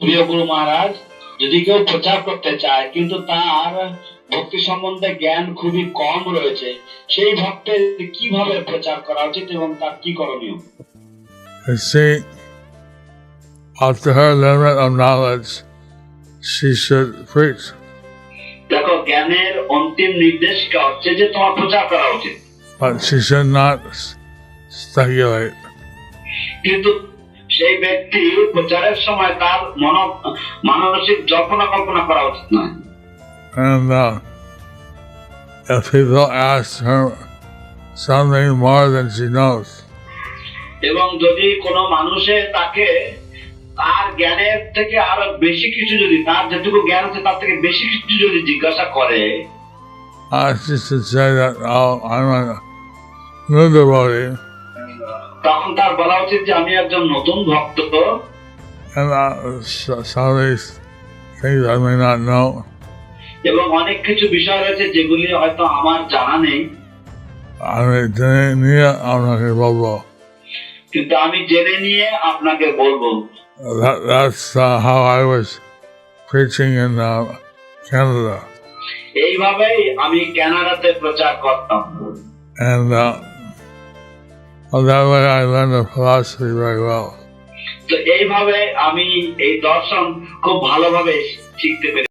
প্রিয় গুরু মহারাজ, যদি কেউ প্রচার করতে চায় কিন্তু তার ভক্তি সম্বন্ধে জ্ঞান খুবই কম রয়েছে, সেই ভক্তের কিভাবে প্রচার করা উচিত এবং তার কি করণীয়? See, after her limit of knowledge, she should preach. দেখো, জ্ঞানের অন্তিম নির্দেশিকা হচ্ছে যে তোমার প্রচার করা উচিত, But she should not speculate. কিন্তু সেই ব্যক্তি প্রচারের সময় তার মানসিক জল্পনা কল্পনা করা উচিত নয়। And if people ask her something more than she knows, এবং যদি কোনো মানুষে তাকে তার জ্ঞানের থেকে আরো বেশি কিছু, যদি তার যেটুকু জ্ঞান আছে তার থেকে বেশি কিছু যদি জিজ্ঞাসা করে, she should say that, oh, I'm a new devotee, তখন তার বলা উচিত যে আমি একজন নতুন ভক্ত, and some of these things I may not know. এবং অনেক কিছু বিষয় রয়েছে যেগুলি হয়তো আমার জানা নেই, আমি জেনে নিয়ে আপনাকে বলবো। কিন্তু আমি জেনে নিয়ে আপনাকে বলবো। That's how I was preaching in Canada. এইভাবেই আমি কানাডাতে প্রচার করতাম। And that way I learned the philosophy very well. তো এইভাবে আমি এই দর্শন খুব ভালোভাবে শিখতে পেরেছি।